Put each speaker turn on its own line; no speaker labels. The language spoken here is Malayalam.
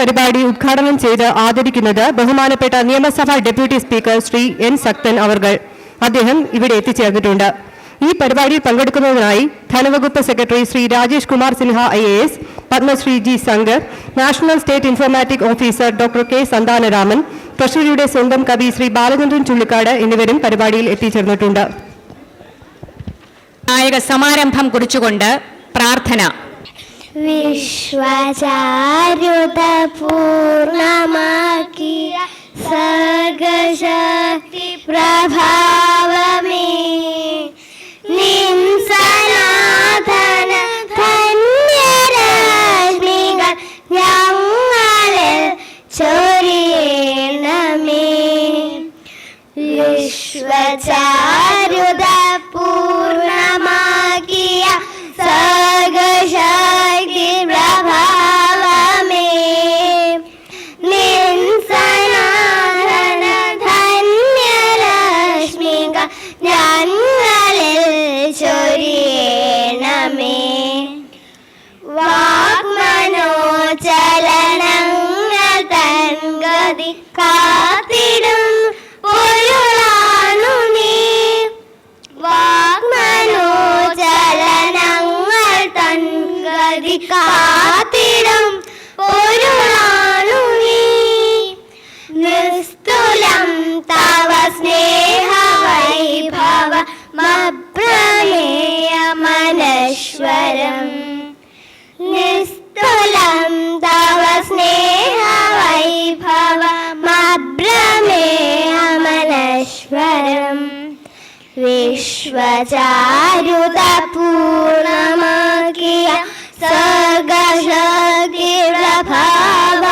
പരിപാടി ഉദ്ഘാടനം ചെയ്ത് ആദരിക്കുന്നത് ബഹുമാനപ്പെട്ട നിയമസഭാ deputy speaker Shri N Sakthan അവർകൾ. അദ്ദേഹം ഇവിടെ എത്തിച്ചേർന്നിട്ടുണ്ട്. ഈ പരിപാടിയിൽ പങ്കെടുക്കുന്നതിനായി ധനവകുപ്പ് secretary Shri Rajesh Kumar Sinha IAS, Padmashri G Shankar, national state informatic officer doctor K Santhanaraman, ട്രഷറിയുടെ സ്വന്തം കവി ശ്രീ ബാലചന്ദ്രൻ ചുള്ളിക്കാട് എന്നിവരും പരിപാടിയിൽ എത്തിച്ചേർന്നിട്ടുണ്ട്.
നായക സമാരംഭം കുറിച്ചുകൊണ്ട് പ്രാർത്ഥന.
വിശ്വചാരുത പൂർണ്ണമാക്കിയ സർഗശക്തി പ്രഭാവമേ, നിൻ സനാതന ധന്യരശ്മികൾ ഞങ്ങളിൽ ചൊരിയണമേ. വിശ്വചാരുത പൂർണ്ണമാക്കിയ സർഗശക്തി പ്രഭാവമേ, നിൻ സനാതന ധന്യരശ്മികൾ ഞങ്ങളിൽ ചൊരിയണമേ. വാഗ്മനോചലനങ്ങൾ തൻ ഗതി കാത്തിടും പൊരുളാണു നീ. വാഗ്മനോചലനങ്ങൾ തൻ ഗതി കാത്തിടും പൊരുളാണു നീ. നിസ്തുലം തവ സ്നേഹ വൈഭവ മപ്രമേയമനശ്വരം. നിസ്തുലം തവ സ്നേഹ വൈഭവ മപ്രമേയമനശ്വരം. വിശ്വചാരുത പൂർണ്ണമാക്കിയ സർഗശക്തി പ്രഭാവ